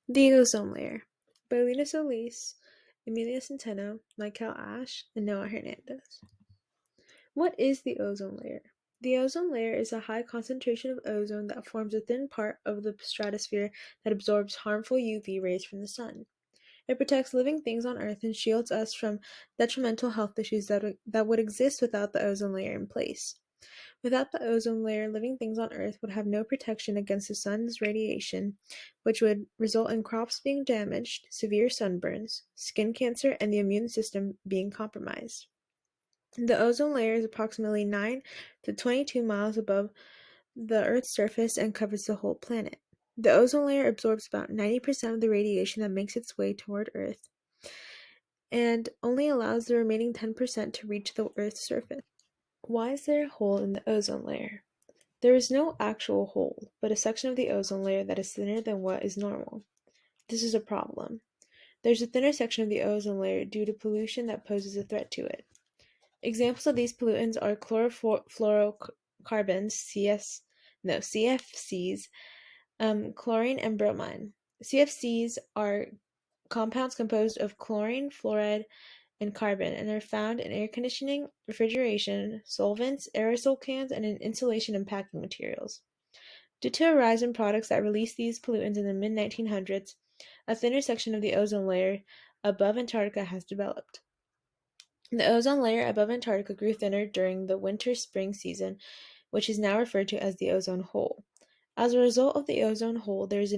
The ozone layer by Lina Solis, Emilia Centeno, Michael Ash, and Noah Hernandez. What is the ozone layer? The ozone layer is a high concentration of ozone that forms a thin part of the stratosphere that absorbs harmful UV rays from the sun. It protects living things on Earth and shields us from detrimental health issues that would exist without the ozone layer in place. Without the ozone layer, living things on Earth would have no protection against the sun's radiation, which would result in crops being damaged, severe sunburns, skin cancer, and the immune system being compromised. The ozone layer is approximately 9 to 22 miles above the Earth's surface and covers the whole planet. The ozone layer absorbs about 90% of the radiation that makes its way toward Earth and only allows the remaining 10% to reach the Earth's surface. Why is there a hole in the ozone layer? There is no actual hole, but a section of the ozone layer that is thinner than what is normal. This is a problem. There's a thinner section of the ozone layer due to pollution that poses a threat to it. Examples of these pollutants are chlorofluorocarbons, CFCs, chlorine, and bromine. CFCs are compounds composed of chlorine, fluoride, and carbon, and are found in air conditioning, refrigeration, solvents, aerosol cans, and in insulation and packing materials. Due to a rise in products that released these pollutants in the mid-1900s, a thinner section of the ozone layer above Antarctica has developed. The ozone layer above Antarctica grew thinner during the winter-spring season, which is now referred to as the ozone hole. As a result of the ozone hole, there is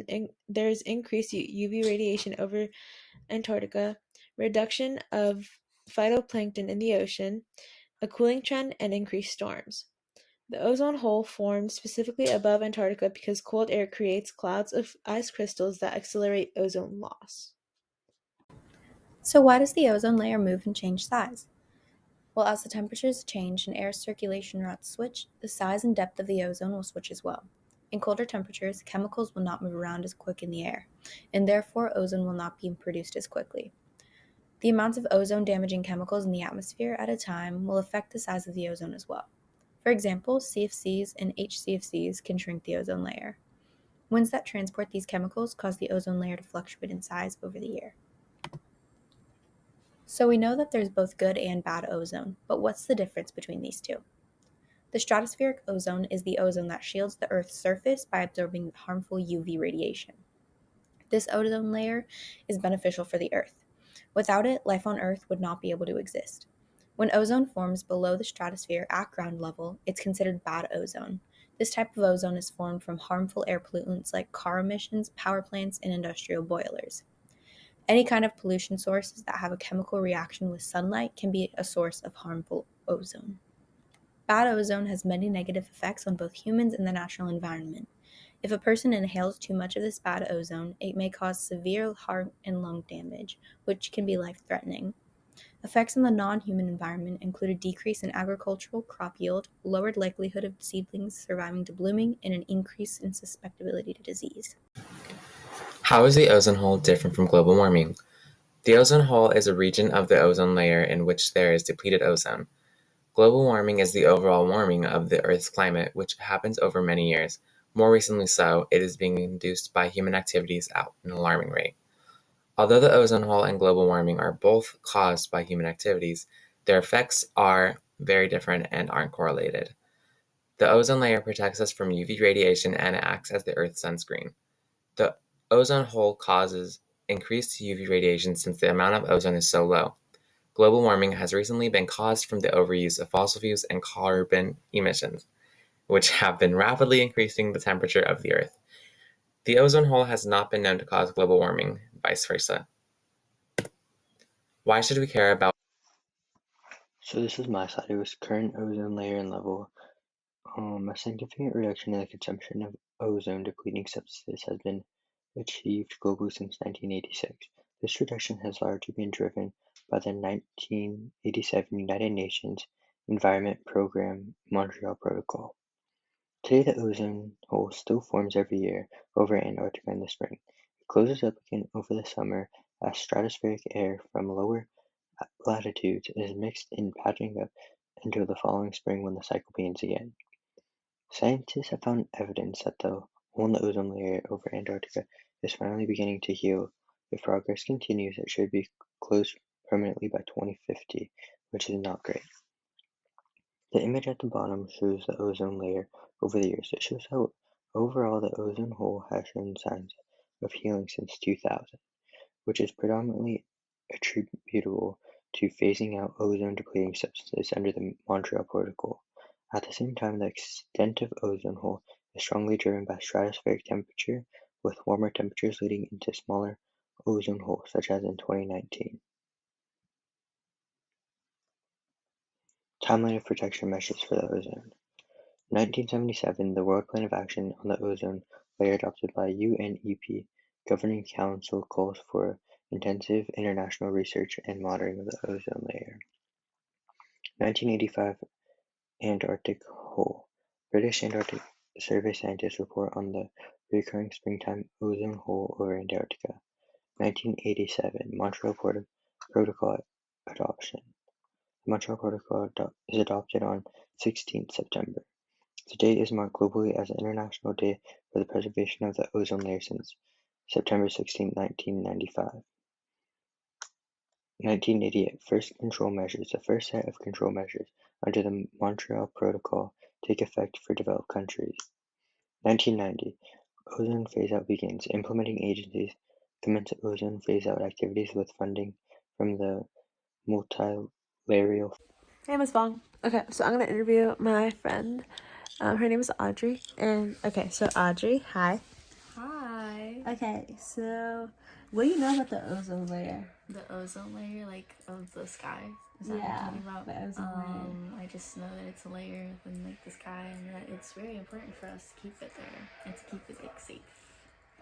increased UV radiation over Antarctica, reduction of phytoplankton in the ocean, a cooling trend, and increased storms. The ozone hole formed specifically above Antarctica because cold air creates clouds of ice crystals that accelerate ozone loss. So, why does the ozone layer move and change size? Well, as the temperatures change and air circulation routes switch, the size and depth of the ozone will switch as well. In colder temperatures, chemicals will not move around as quick in the air, and therefore ozone will not be produced as quickly. The amounts of ozone damaging chemicals in the atmosphere at a time will affect the size of the ozone as well. For example, CFCs and HCFCs can shrink the ozone layer. Winds that transport these chemicals cause the ozone layer to fluctuate in size over the year. So we know that there's both good and bad ozone, but what's the difference between these two? The stratospheric ozone is the ozone that shields the Earth's surface by absorbing harmful UV radiation. This ozone layer is beneficial for the Earth. Without it, life on Earth would not be able to exist. When ozone forms below the stratosphere at ground level, it's considered bad ozone. This type of ozone is formed from harmful air pollutants like car emissions, power plants, and industrial boilers. Any kind of pollution sources that have a chemical reaction with sunlight can be a source of harmful ozone. Bad ozone has many negative effects on both humans and the natural environment. If a person inhales too much of this bad ozone, it may cause severe heart and lung damage, which can be life-threatening. Effects on the non-human environment include a decrease in agricultural crop yield, lowered likelihood of seedlings surviving to blooming, and an increase in susceptibility to disease. How is the ozone hole different from global warming? The ozone hole is a region of the ozone layer in which there is depleted ozone. Global warming is the overall warming of the Earth's climate, which happens over many years. More recently so, it is being induced by human activities at an alarming rate. Although the ozone hole and global warming are both caused by human activities, their effects are very different and aren't correlated. The ozone layer protects us from UV radiation and it acts as the Earth's sunscreen. The ozone hole causes increased UV radiation since the amount of ozone is so low. Global warming has recently been caused from the overuse of fossil fuels and carbon emissions, which have been rapidly increasing the temperature of the Earth. The ozone hole has not been known to cause global warming, vice versa. Why should we care about? So this is my side. It was current ozone layer and level. A significant reduction in the consumption of ozone-depleting substances has been achieved globally since 1986. This reduction has largely been driven by the 1987 United Nations Environment Programme Montreal Protocol. Today, the ozone hole still forms every year over Antarctica in the spring. It closes up again over the summer as stratospheric air from lower latitudes is mixed in patching up until the following spring when the cycle begins again. Scientists have found evidence that the hole in the ozone layer over Antarctica is finally beginning to heal. If progress continues, it should be closed permanently by 2050, which is not great. The image at the bottom shows the ozone layer over the years. It shows how overall the ozone hole has shown signs of healing since 2000, which is predominantly attributable to phasing out ozone-depleting substances under the Montreal Protocol. At the same time, the extent of ozone hole is strongly driven by stratospheric temperature, with warmer temperatures leading into smaller ozone holes, such as in 2019. Timeline of protection measures for the ozone. 1977, the World Plan of Action on the Ozone Layer adopted by UNEP Governing Council calls for intensive international research and monitoring of the ozone layer. 1985, Antarctic hole. British Antarctic Survey scientists report on the recurring springtime ozone hole over Antarctica. 1987, Montreal Protocol adoption. The Montreal Protocol is adopted on 16th September. The day is marked globally as the International Day for the Preservation of the Ozone Layer since September 16, 1995. 1988, first control measures. The first set of control measures under the Montreal Protocol take effect for developed countries. 1990, ozone phase-out begins. Implementing agencies commence ozone phase-out activities with funding from the multilateral. Hey, Miss Bong. Okay, so I'm gonna interview my friend. Her name is Audrey. And okay, so Audrey, hi. Hi. Okay, so what do you know about the ozone layer? The ozone layer, like of the sky. Is that what Yeah, you're talking about? the ozone layer. I just know that it's a layer within like the sky, and that it's very important for us to keep it there and to keep it like safe.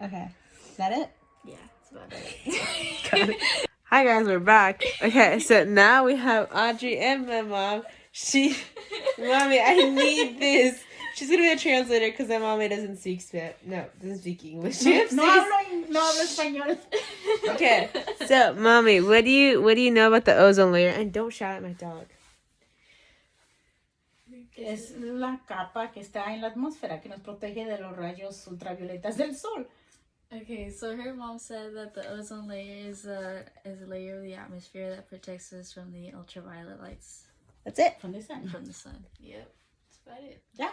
Okay, is that it? Yeah, that's about it. Got it. Hi guys, we're back. Okay, so now we have Audrey and my mom. Mommy, I need this. She's gonna be a translator because my mommy doesn't speak doesn't speak English. No hablo español. Okay, so mommy, what do you know about the ozone layer? And don't shout at my dog. Es la capa que está en la atmósfera que nos protege de los rayos ultravioletas del sol. Okay, so her mom said that the ozone layer is a layer of the atmosphere that protects us from the ultraviolet lights That's it. From the sun. from the sun. Yep, that's about it. Ya.